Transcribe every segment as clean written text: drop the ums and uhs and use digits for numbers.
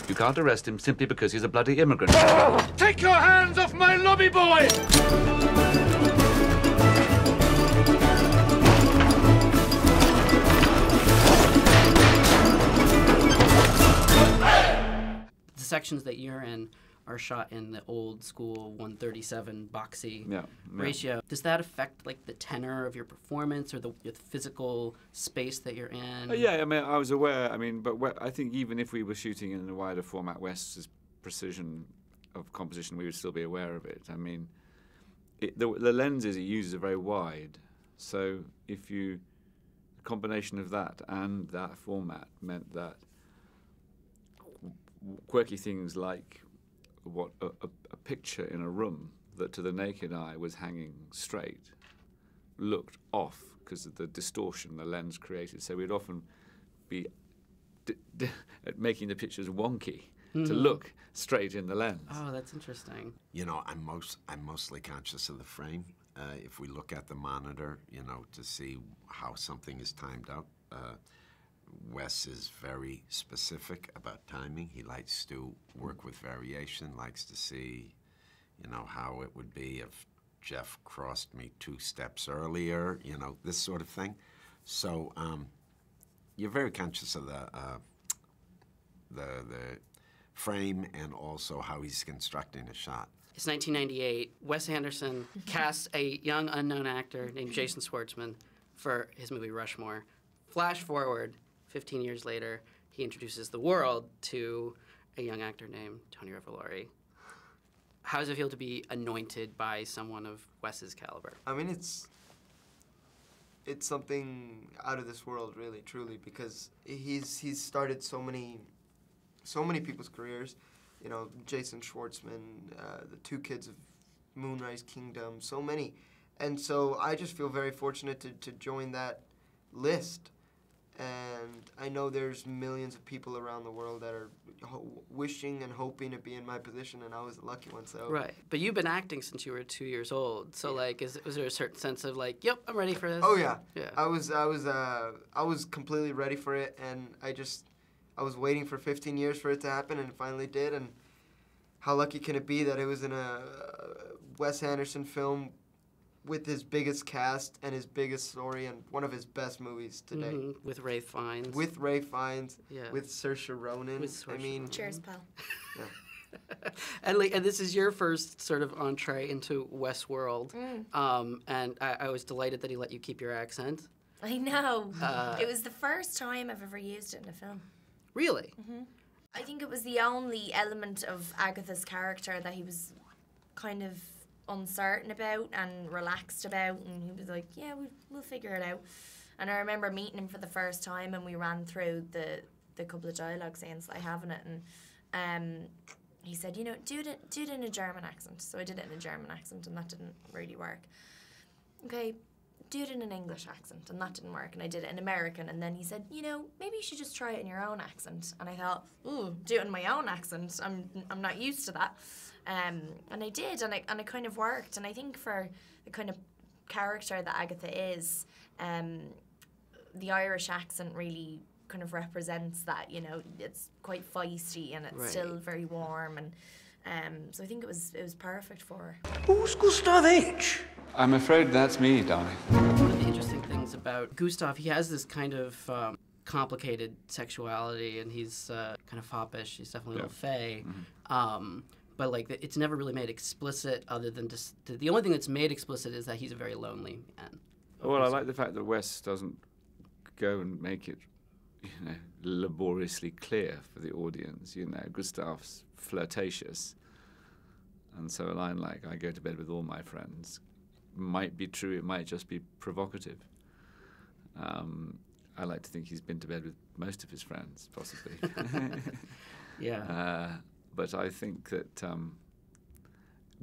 You can't arrest him simply because he's a bloody immigrant. Take your hands off my lobby boy! The sections that you're in are shot in the old school 137 boxy ratio. Does that affect like the tenor of your performance or the physical space that you're in? Yeah, I mean, I was aware. I mean, but I think even if we were shooting in a wider format, Wes's precision of composition, we would still be aware of it. I mean, the lenses he uses are very wide, so if you, the combination of that and that format meant that quirky things like what a picture in a room that to the naked eye was hanging straight looked off because of the distortion the lens created. So we'd often be making the pictures wonky to look straight in the lens. Oh, that's interesting. You know, I'm mostly conscious of the frame. If we look at the monitor, you know, to see how something is timed out. Wes is very specific about timing. He likes to work with variation, likes to see, you know, how it would be if Jeff crossed me 2 steps earlier, you know, this sort of thing. So you're very conscious of the frame and also how he's constructing a shot. It's 1998. Wes Anderson casts a young unknown actor named Jason Schwartzman for his movie Rushmore. Flash forward 15 years later, he introduces the world to a young actor named Tony Revolori. How does it feel to be anointed by someone of Wes's caliber? I mean, it's something out of this world, really, truly, because he's started so many people's careers. You know, Jason Schwartzman, the 2 kids of Moonrise Kingdom, so many. And so I just feel very fortunate to join that list. And I know there's millions of people around the world that are wishing and hoping to be in my position, and I was the lucky one. So right, but you've been acting since you were 2 years old. So like, was there a certain sense of like, yep, I'm ready for this? Oh yeah, yeah. I was completely ready for it, and I was waiting for 15 years for it to happen, and it finally did. And how lucky can it be that it was in a Wes Anderson film with his biggest cast and his biggest story and one of his best movies today. With Ralph Fiennes. With Ralph Fiennes. Yeah. With Saoirse Ronan. I mean, cheers, pal. Yeah. And this is your first sort of entree into Wes world. And I was delighted that he let you keep your accent. I know. It was the first time I've ever used it in a film. Really? I think it was the only element of Agatha's character that he was kind of uncertain about and relaxed about, and he was like, yeah, we'll figure it out. And I remember meeting him for the first time, and we ran through the couple of dialogue scenes that I have in it, and he said, you know, do it in a German accent. So I did it in a German accent, and that didn't really work. Okay, do it in an English accent, and that didn't work, and I did it in American, and then he said, you know, maybe you should just try it in your own accent. And I thought, ooh, do it in my own accent, I'm not used to that. And I did, and it kind of worked. And I think for the kind of character that Agatha is, the Irish accent really kind of represents that. You know, it's quite feisty and it's still very warm, and so I think it was perfect for her. Who's Gustav H? I'm afraid that's me, darling. One of the interesting things about Gustav, he has this kind of complicated sexuality, and he's kind of foppish. He's definitely a little fey. But like, it's never really made explicit, other than just the only thing that's made explicit is that he's a very lonely man. Well, I like the fact that Wes doesn't go and make it, you know, laboriously clear for the audience. You know, Gustav's flirtatious, and so a line like "I go to bed with all my friends" might be true. It might just be provocative. I like to think he's been to bed with most of his friends, possibly. Yeah. But I think that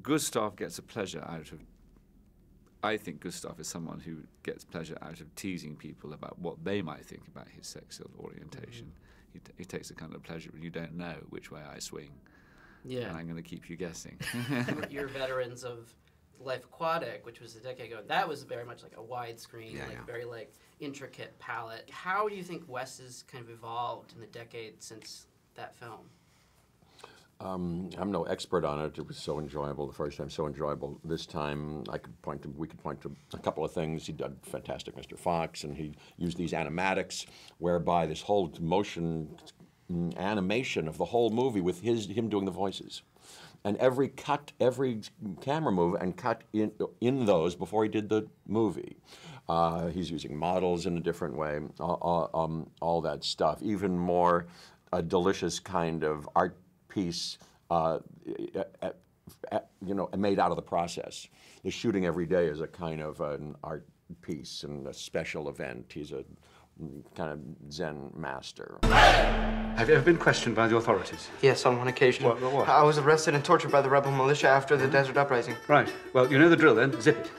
Gustav gets a pleasure out of... I think Gustav is someone who gets pleasure out of teasing people about what they might think about his sexual orientation. He takes a kind of pleasure when you don't know which way I swing. Yeah. And I'm going to keep you guessing. You're veterans of Life Aquatic, which was a decade ago. That was very much like a widescreen, very like intricate palette. How do you think Wes has kind of evolved in the decade since that film? I'm no expert on it. It was so enjoyable the first time, so enjoyable this time. We could point to a couple of things. He did fantastic Mr. Fox, and he used these animatics, whereby this whole motion animation of the whole movie with him doing the voices. And every camera move and cut in those before he did the movie. He's using models in a different way, all that stuff. Even more a delicious kind of art piece, made out of the process. The shooting every day is a kind of an art piece and a special event. He's a kind of Zen master. Have you ever been questioned by the authorities? Yes, on one occasion. What? I was arrested and tortured by the rebel militia after the Desert Uprising. Right. Well, you know the drill then. Zip it.